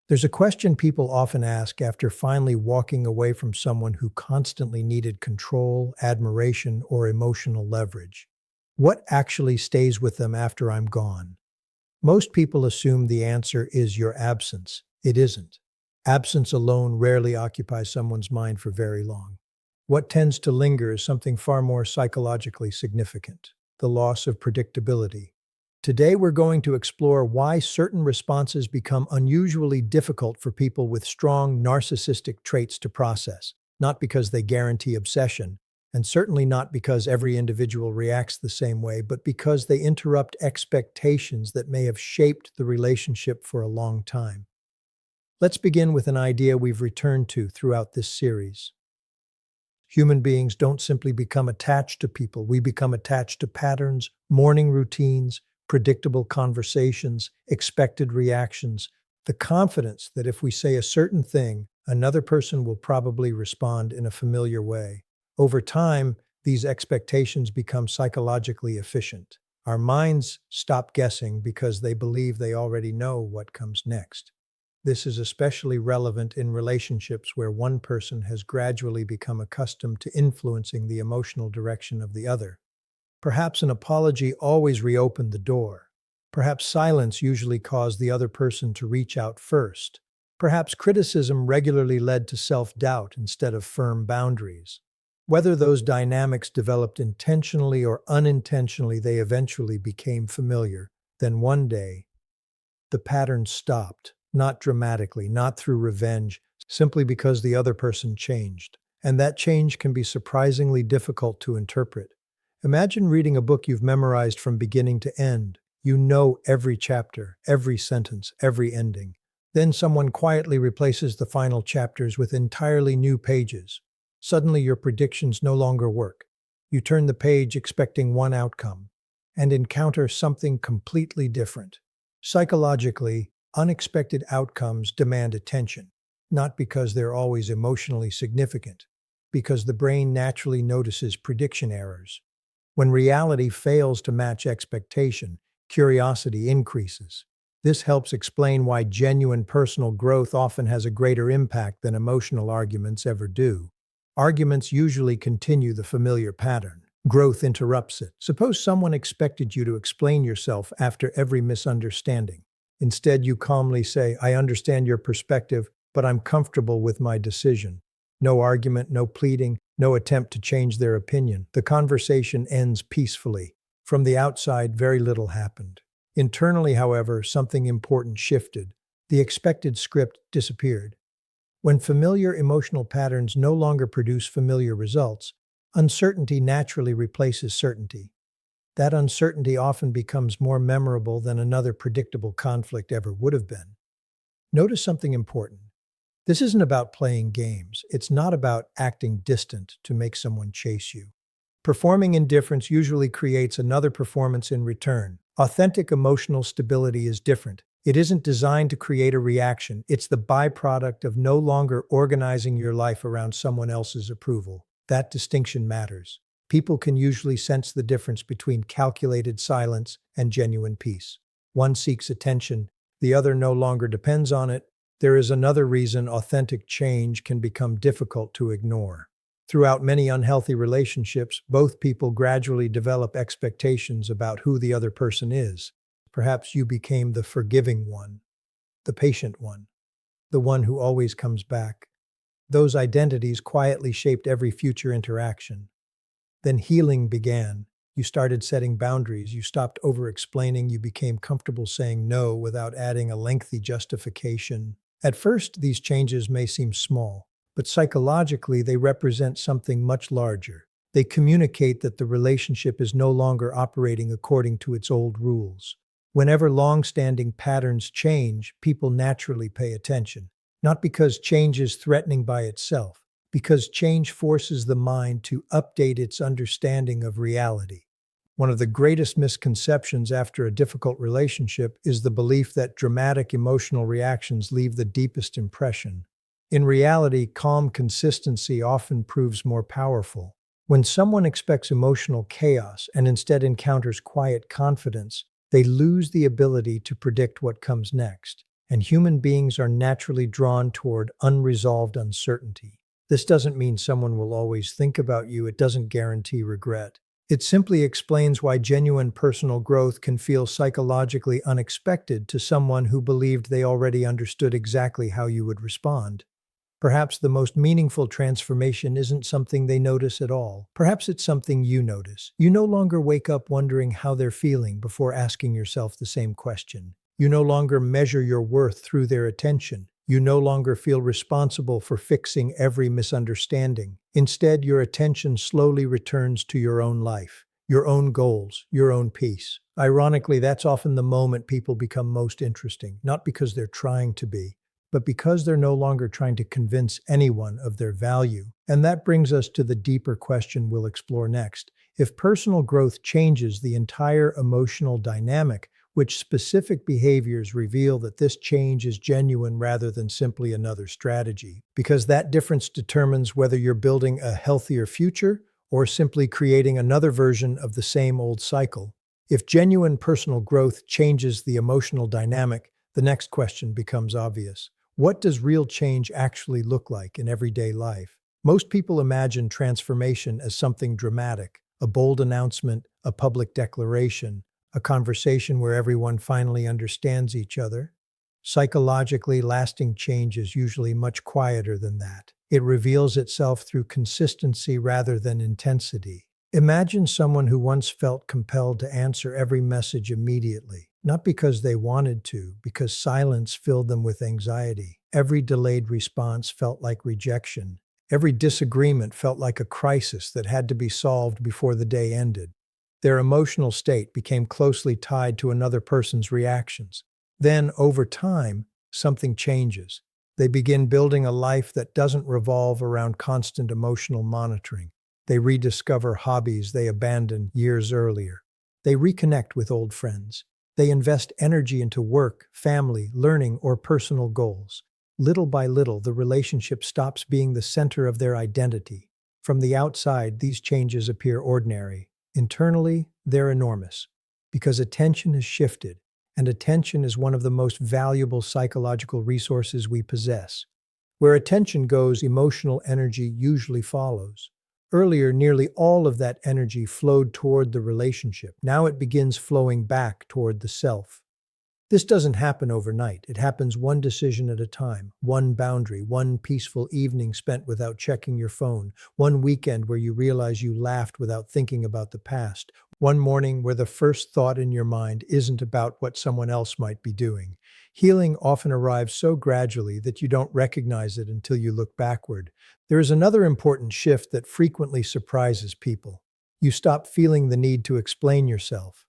There's a question people often ask after finally walking away from someone who constantly needed control, admiration, or emotional leverage. What actually stays with them after I'm gone? Most people assume the answer is your absence. It isn't. Absence alone rarely occupies someone's mind for very long. What tends to linger is something far more psychologically significant: the loss of predictability. Today, we're going to explore why certain responses become unusually difficult for people with strong narcissistic traits to process, not because they guarantee obsession, and certainly not because every individual reacts the same way, but because they interrupt expectations that may have shaped the relationship for a long time. Let's begin with an idea we've returned to throughout this series. Human beings don't simply become attached to people, we become attached to patterns, morning routines, predictable conversations, expected reactions, the confidence that if we say a certain thing, another person will probably respond in a familiar way. Over time, these expectations become psychologically efficient. Our minds stop guessing because they believe they already know what comes next. This is especially relevant in relationships where one person has gradually become accustomed to influencing the emotional direction of the other. Perhaps an apology always reopened the door. Perhaps silence usually caused the other person to reach out first. Perhaps criticism regularly led to self-doubt instead of firm boundaries. Whether those dynamics developed intentionally or unintentionally, they eventually became familiar. Then one day, the pattern stopped, not dramatically, not through revenge, simply because the other person changed. And that change can be surprisingly difficult to interpret. Imagine reading a book you've memorized from beginning to end. You know every chapter, every sentence, every ending. Then someone quietly replaces the final chapters with entirely new pages. Suddenly your predictions no longer work. You turn the page expecting one outcome and encounter something completely different. Psychologically, unexpected outcomes demand attention, not because they're always emotionally significant, because the brain naturally notices prediction errors. When reality fails to match expectation, curiosity increases. This helps explain why genuine personal growth often has a greater impact than emotional arguments ever do. Arguments usually continue the familiar pattern. Growth interrupts it. Suppose someone expected you to explain yourself after every misunderstanding. Instead, you calmly say, "I understand your perspective, but I'm comfortable with my decision." No argument, no pleading, no attempt to change their opinion. The conversation ends peacefully. From the outside, very little happened. Internally, however, something important shifted. The expected script disappeared. When familiar emotional patterns no longer produce familiar results, uncertainty naturally replaces certainty. That uncertainty often becomes more memorable than another predictable conflict ever would have been. Notice something important. This isn't about playing games. It's not about acting distant to make someone chase you. Performing indifference usually creates another performance in return. Authentic emotional stability is different. It isn't designed to create a reaction. It's the byproduct of no longer organizing your life around someone else's approval. That distinction matters. People can usually sense the difference between calculated silence and genuine peace. One seeks attention, the other no longer depends on it. There is another reason authentic change can become difficult to ignore. Throughout many unhealthy relationships, both people gradually develop expectations about who the other person is. Perhaps you became the forgiving one, the patient one, the one who always comes back. Those identities quietly shaped every future interaction. Then healing began. You started setting boundaries, you stopped over-explaining, you became comfortable saying no without adding a lengthy justification. At first, these changes may seem small, but psychologically they represent something much larger. They communicate that the relationship is no longer operating according to its old rules. Whenever long-standing patterns change, people naturally pay attention. Not because change is threatening by itself, because change forces the mind to update its understanding of reality. One of the greatest misconceptions after a difficult relationship is the belief that dramatic emotional reactions leave the deepest impression. In reality, calm consistency often proves more powerful. When someone expects emotional chaos and instead encounters quiet confidence, they lose the ability to predict what comes next. and human beings are naturally drawn toward unresolved uncertainty. This doesn't mean someone will always think about you, it doesn't guarantee regret. It simply explains why genuine personal growth can feel psychologically unexpected to someone who believed they already understood exactly how you would respond. Perhaps the most meaningful transformation isn't something they notice at all. Perhaps it's something you notice. You no longer wake up wondering how they're feeling before asking yourself the same question. You no longer measure your worth through their attention. You no longer feel responsible for fixing every misunderstanding. Instead, your attention slowly returns to your own life, your own goals, your own peace. Ironically, that's often the moment people become most interesting, not because they're trying to be, but because they're no longer trying to convince anyone of their value. And that brings us to the deeper question we'll explore next. If personal growth changes the entire emotional dynamic, which specific behaviors reveal that this change is genuine rather than simply another strategy? Because that difference determines whether you're building a healthier future or simply creating another version of the same old cycle. If genuine personal growth changes the emotional dynamic, the next question becomes obvious. What does real change actually look like in everyday life? Most people imagine transformation as something dramatic, a bold announcement, a public declaration, a conversation where everyone finally understands each other. Psychologically, lasting change is usually much quieter than that. It reveals itself through consistency rather than intensity. Imagine someone who once felt compelled to answer every message immediately, not because they wanted to, because silence filled them with anxiety. Every delayed response felt like rejection. Every disagreement felt like a crisis that had to be solved before the day ended. Their emotional state became closely tied to another person's reactions. Then, over time, something changes. They begin building a life that doesn't revolve around constant emotional monitoring. They rediscover hobbies they abandoned years earlier. They reconnect with old friends. They invest energy into work, family, learning, or personal goals. Little by little, the relationship stops being the center of their identity. From the outside, these changes appear ordinary. Internally, they're enormous, because attention has shifted, and attention is one of the most valuable psychological resources we possess. Where attention goes, emotional energy usually follows. Earlier, nearly all of that energy flowed toward the relationship. Now it begins flowing back toward the self. This doesn't happen overnight. It happens one decision at a time, one boundary, one peaceful evening spent without checking your phone, one weekend where you realize you laughed without thinking about the past, one morning where the first thought in your mind isn't about what someone else might be doing. Healing often arrives so gradually that you don't recognize it until you look backward. There is another important shift that frequently surprises people. You stop feeling the need to explain yourself.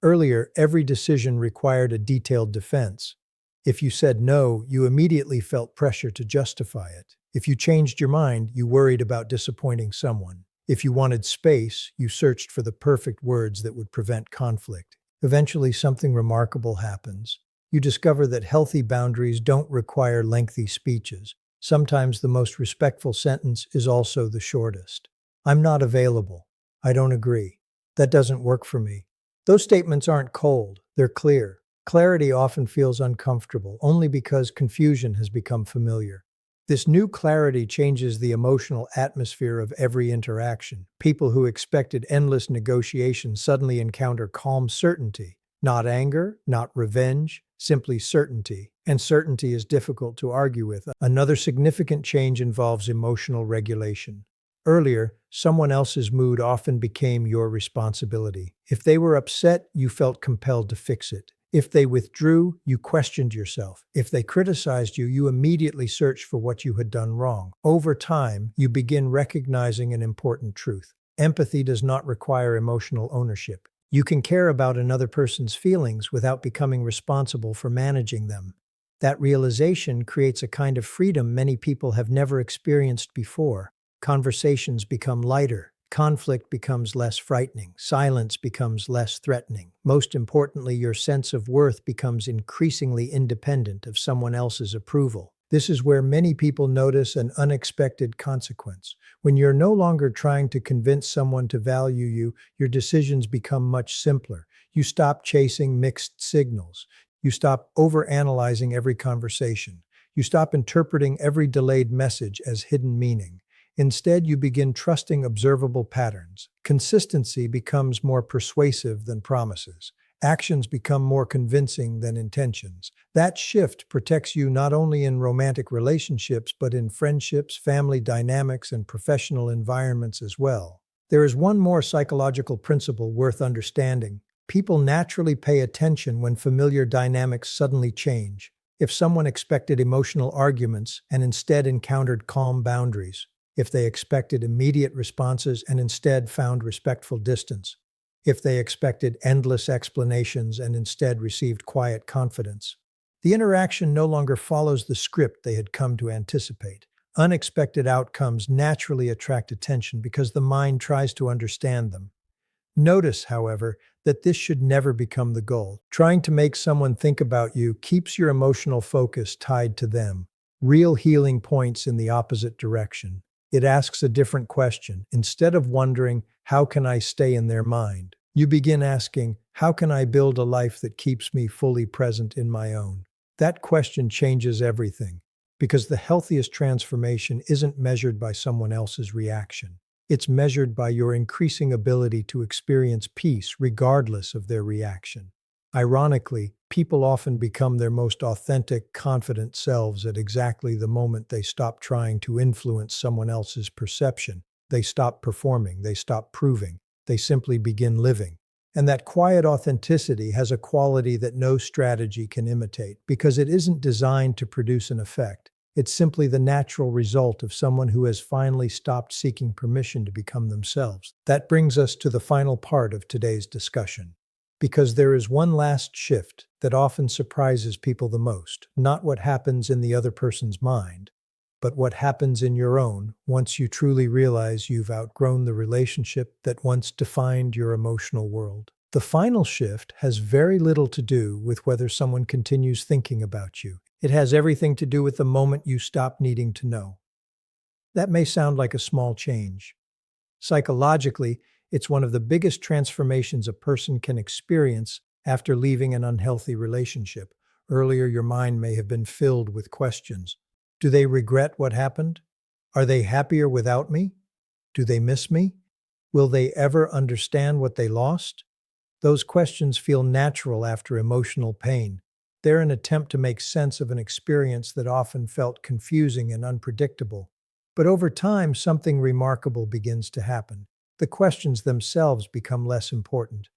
Earlier, every decision required a detailed defense. If you said no, you immediately felt pressure to justify it. If you changed your mind, you worried about disappointing someone. If you wanted space, you searched for the perfect words that would prevent conflict. Eventually, something remarkable happens. You discover that healthy boundaries don't require lengthy speeches. Sometimes the most respectful sentence is also the shortest. I'm not available. I don't agree. That doesn't work for me. Those statements aren't cold, they're clear. Clarity often feels uncomfortable, only because confusion has become familiar. This new clarity changes the emotional atmosphere of every interaction. People who expected endless negotiations suddenly encounter calm certainty. Not anger, not revenge, simply certainty. And certainty is difficult to argue with. Another significant change involves emotional regulation. Earlier, someone else's mood often became your responsibility. If they were upset, you felt compelled to fix it. If they withdrew, you questioned yourself. If they criticized you, you immediately searched for what you had done wrong. Over time, you begin recognizing an important truth. Empathy does not require emotional ownership. You can care about another person's feelings without becoming responsible for managing them. That realization creates a kind of freedom many people have never experienced before. Conversations become lighter. Conflict becomes less frightening. Silence becomes less threatening. Most importantly, your sense of worth becomes increasingly independent of someone else's approval. This is where many people notice an unexpected consequence. When you're no longer trying to convince someone to value you, your decisions become much simpler. You stop chasing mixed signals. You stop overanalyzing every conversation. You stop interpreting every delayed message as hidden meaning. Instead, you begin trusting observable patterns. Consistency becomes more persuasive than promises. Actions become more convincing than intentions. That shift protects you not only in romantic relationships, but in friendships, family dynamics, and professional environments as well. There is one more psychological principle worth understanding. People naturally pay attention when familiar dynamics suddenly change. If someone expected emotional arguments and instead encountered calm boundaries, if they expected immediate responses and instead found respectful distance, if they expected endless explanations and instead received quiet confidence, the interaction no longer follows the script they had come to anticipate. Unexpected outcomes naturally attract attention because the mind tries to understand them. Notice, however, that this should never become the goal. Trying to make someone think about you keeps your emotional focus tied to them. Real healing points in the opposite direction. It asks a different question. Instead of wondering, how can I stay in their mind? You begin asking, how can I build a life that keeps me fully present in my own? That question changes everything, because the healthiest transformation isn't measured by someone else's reaction. It's measured by your increasing ability to experience peace regardless of their reaction. Ironically, people often become their most authentic, confident selves at exactly the moment they stop trying to influence someone else's perception. They stop performing, they stop proving, they simply begin living. And that quiet authenticity has a quality that no strategy can imitate, because it isn't designed to produce an effect. It's simply the natural result of someone who has finally stopped seeking permission to become themselves. That brings us to the final part of today's discussion. Because there is one last shift that often surprises people the most, not what happens in the other person's mind, but what happens in your own once you truly realize you've outgrown the relationship that once defined your emotional world. The final shift has very little to do with whether someone continues thinking about you. It has everything to do with the moment you stop needing to know. That may sound like a small change. Psychologically, it's one of the biggest transformations a person can experience after leaving an unhealthy relationship. Earlier, your mind may have been filled with questions. Do they regret what happened? Are they happier without me? Do they miss me? Will they ever understand what they lost? Those questions feel natural after emotional pain. They're an attempt to make sense of an experience that often felt confusing and unpredictable. But over time, something remarkable begins to happen. The questions themselves become less important.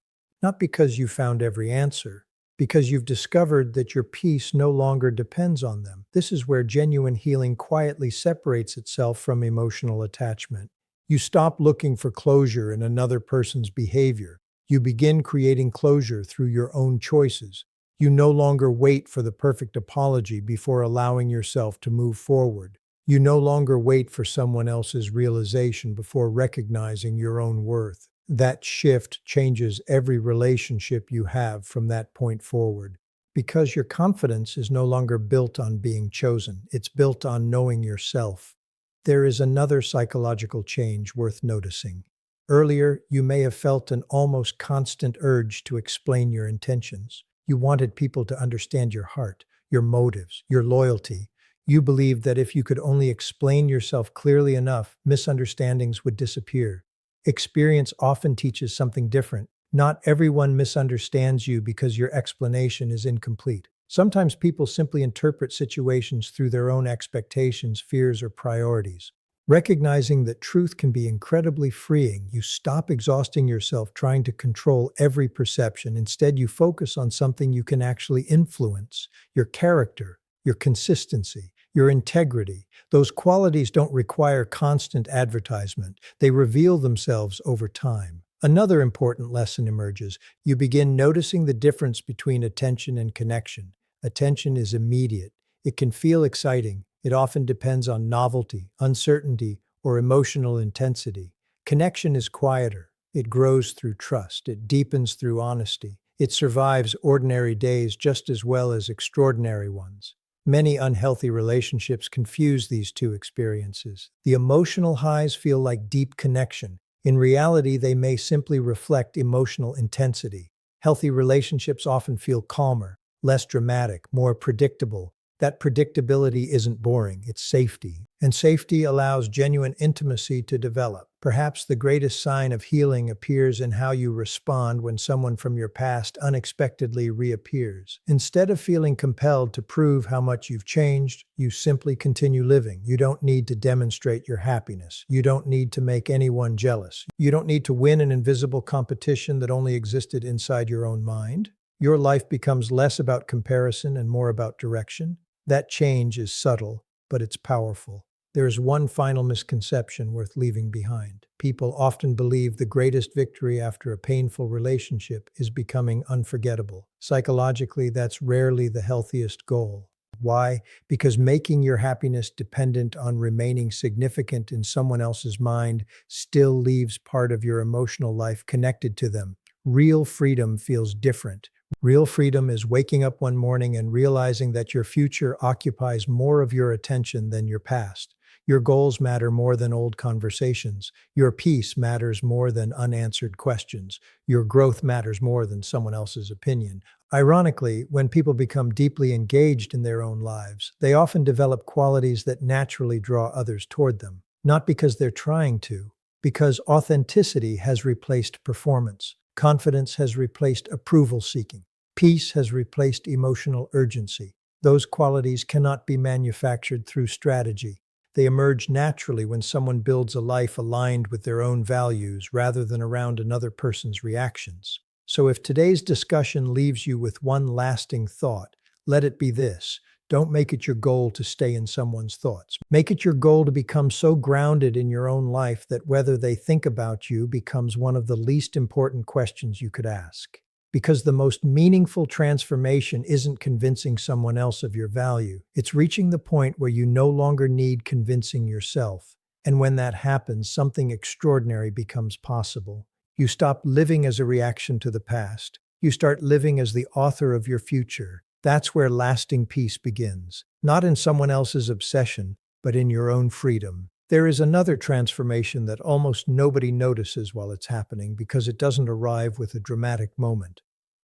Not because you found every answer, because you've discovered that your peace no longer depends on them. This is where genuine healing quietly separates itself from emotional attachment. You stop looking for closure in another person's behavior. You begin creating closure through your own choices. You no longer wait for the perfect apology before allowing yourself to move forward. You no longer wait for someone else's realization before recognizing your own worth. That shift changes every relationship you have from that point forward. Because your confidence is no longer built on being chosen, it's built on knowing yourself. There is another psychological change worth noticing. Earlier, you may have felt an almost constant urge to explain your intentions. You wanted people to understand your heart, your motives, your loyalty. You believed that if you could only explain yourself clearly enough, misunderstandings would disappear. Experience often teaches something different. Not everyone misunderstands you because your explanation is incomplete. Sometimes people simply interpret situations through their own expectations, fears, or priorities. Recognizing that truth can be incredibly freeing, you stop exhausting yourself trying to control every perception. Instead, you focus on something you can actually influence: your character, your consistency, your integrity. Those qualities don't require constant advertisement. They reveal themselves over time. Another important lesson emerges. You begin noticing the difference between attention and connection. Attention is immediate. It can feel exciting. It often depends on novelty, uncertainty, or emotional intensity. Connection is quieter. It grows through trust. It deepens through honesty. It survives ordinary days just as well as extraordinary ones. Many unhealthy relationships confuse these two experiences. The emotional highs feel like deep connection. In reality, they may simply reflect emotional intensity. Healthy relationships often feel calmer, less dramatic, more predictable. That predictability isn't boring, it's safety. And safety allows genuine intimacy to develop. Perhaps the greatest sign of healing appears in how you respond when someone from your past unexpectedly reappears. Instead of feeling compelled to prove how much you've changed, you simply continue living. You don't need to demonstrate your happiness. You don't need to make anyone jealous. You don't need to win an invisible competition that only existed inside your own mind. Your life becomes less about comparison and more about direction. That change is subtle, but it's powerful. There is one final misconception worth leaving behind. People often believe the greatest victory after a painful relationship is becoming unforgettable. Psychologically, that's rarely the healthiest goal. Why? Because making your happiness dependent on remaining significant in someone else's mind still leaves part of your emotional life connected to them. Real freedom feels different. Real freedom is waking up one morning and realizing that your future occupies more of your attention than your past. Your goals matter more than old conversations. Your peace matters more than unanswered questions. Your growth matters more than someone else's opinion. Ironically, when people become deeply engaged in their own lives, they often develop qualities that naturally draw others toward them. Not because they're trying to, because authenticity has replaced performance. Confidence has replaced approval seeking. Peace has replaced emotional urgency. Those qualities cannot be manufactured through strategy. They emerge naturally when someone builds a life aligned with their own values rather than around another person's reactions. So if today's discussion leaves you with one lasting thought, let it be this. Don't make it your goal to stay in someone's thoughts. Make it your goal to become so grounded in your own life that whether they think about you becomes one of the least important questions you could ask. Because the most meaningful transformation isn't convincing someone else of your value. It's reaching the point where you no longer need convincing yourself. And when that happens, something extraordinary becomes possible. You stop living as a reaction to the past. You start living as the author of your future. That's where lasting peace begins. Not in someone else's obsession, but in your own freedom. There is another transformation that almost nobody notices while it's happening because it doesn't arrive with a dramatic moment.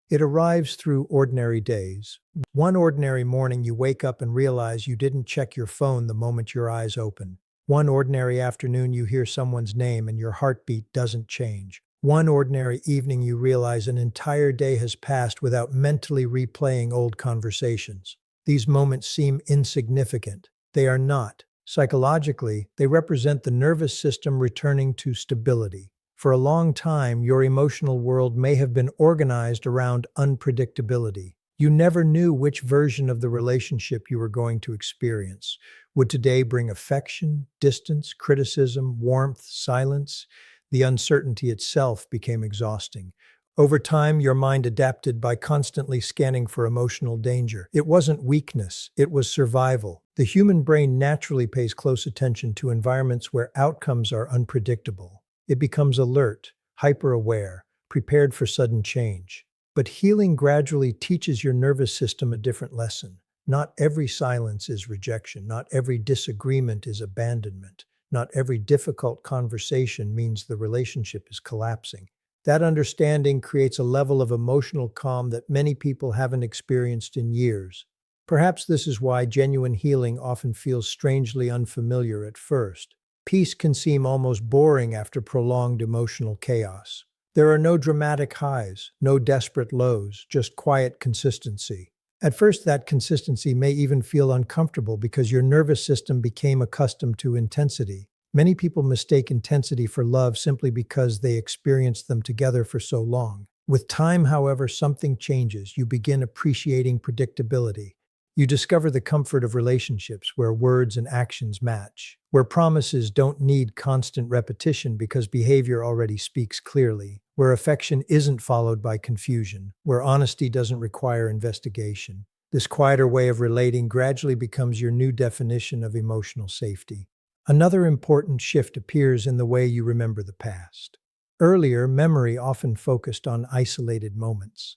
It arrives through ordinary days. One ordinary morning you wake up and realize you didn't check your phone the moment your eyes open. One ordinary afternoon you hear someone's name and your heartbeat doesn't change. One ordinary evening you realize an entire day has passed without mentally replaying old conversations. These moments seem insignificant. They are not. Psychologically, they represent the nervous system returning to stability. For a long time, your emotional world may have been organized around unpredictability. You never knew which version of the relationship you were going to experience. Would today bring affection, distance, criticism, warmth, silence? The uncertainty itself became exhausting. Over time, your mind adapted by constantly scanning for emotional danger. It wasn't weakness, it was survival. The human brain naturally pays close attention to environments where outcomes are unpredictable. It becomes alert, hyper-aware, prepared for sudden change. But healing gradually teaches your nervous system a different lesson. Not every silence is rejection. Not every disagreement is abandonment. Not every difficult conversation means the relationship is collapsing. That understanding creates a level of emotional calm that many people haven't experienced in years. Perhaps this is why genuine healing often feels strangely unfamiliar at first. Peace can seem almost boring after prolonged emotional chaos. There are no dramatic highs, no desperate lows, just quiet consistency. At first, that consistency may even feel uncomfortable because your nervous system became accustomed to intensity. Many people mistake intensity for love simply because they experienced them together for so long. With time, however, something changes. You begin appreciating predictability. You discover the comfort of relationships where words and actions match, where promises don't need constant repetition because behavior already speaks clearly, where affection isn't followed by confusion, where honesty doesn't require investigation. This quieter way of relating gradually becomes your new definition of emotional safety. Another important shift appears in the way you remember the past. Earlier, memory often focused on isolated moments.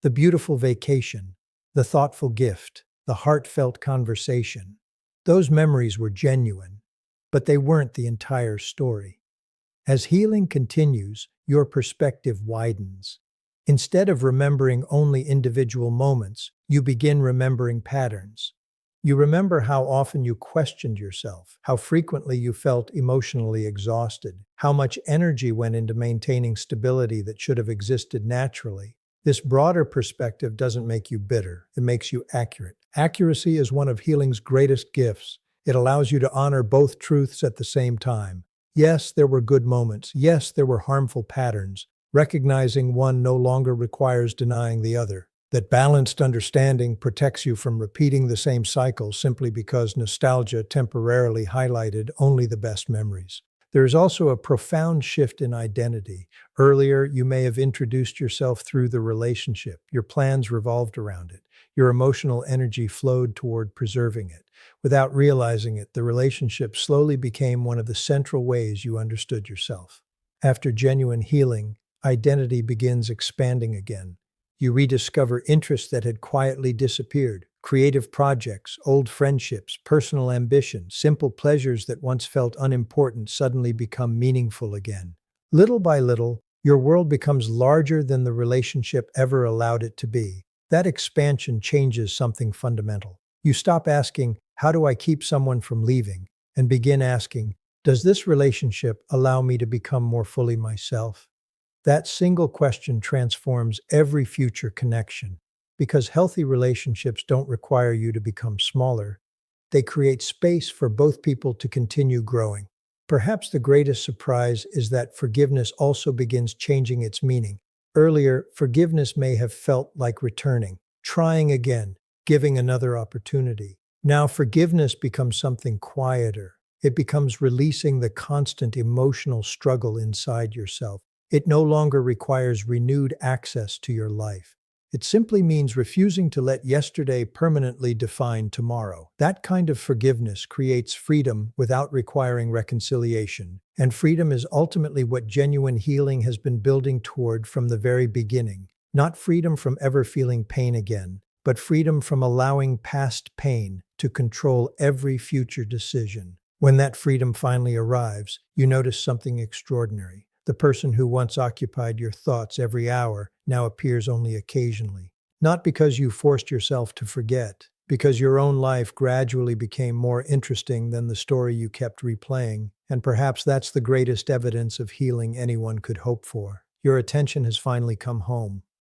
The beautiful vacation, the thoughtful gift, the heartfelt conversation. Those memories were genuine, but they weren't the entire story. As healing continues, your perspective widens. Instead of remembering only individual moments, you begin remembering patterns. You remember how often you questioned yourself, how frequently you felt emotionally exhausted, how much energy went into maintaining stability that should have existed naturally. This broader perspective doesn't make you bitter, it makes you accurate. Accuracy is one of healing's greatest gifts. It allows you to honor both truths at the same time. Yes, there were good moments. Yes, there were harmful patterns. Recognizing one no longer requires denying the other. That balanced understanding protects you from repeating the same cycle simply because nostalgia temporarily highlighted only the best memories. There is also a profound shift in identity. Earlier, you may have introduced yourself through the relationship. Your plans revolved around it. Your emotional energy flowed toward preserving it. Without realizing it, the relationship slowly became one of the central ways you understood yourself. After genuine healing, identity begins expanding again. You rediscover interests that had quietly disappeared, creative projects, old friendships, personal ambition, simple pleasures that once felt unimportant suddenly become meaningful again. Little by little, your world becomes larger than the relationship ever allowed it to be. That expansion changes something fundamental. You stop asking, "How do I keep someone from leaving?" and begin asking, "Does this relationship allow me to become more fully myself?" That single question transforms every future connection, because healthy relationships don't require you to become smaller. They create space for both people to continue growing. Perhaps the greatest surprise is that forgiveness also begins changing its meaning. Earlier, forgiveness may have felt like returning, trying again, giving another opportunity. Now, forgiveness becomes something quieter. It becomes releasing the constant emotional struggle inside yourself. It no longer requires renewed access to your life. It simply means refusing to let yesterday permanently define tomorrow. That kind of forgiveness creates freedom without requiring reconciliation. And freedom is ultimately what genuine healing has been building toward from the very beginning. Not freedom from ever feeling pain again, but freedom from allowing past pain to control every future decision. When that freedom finally arrives, you notice something extraordinary. The person who once occupied your thoughts every hour now appears only occasionally. Not because you forced yourself to forget, because your own life gradually became more interesting than the story you kept replaying, and perhaps that's the greatest evidence of healing anyone could hope for. Your attention has finally come home.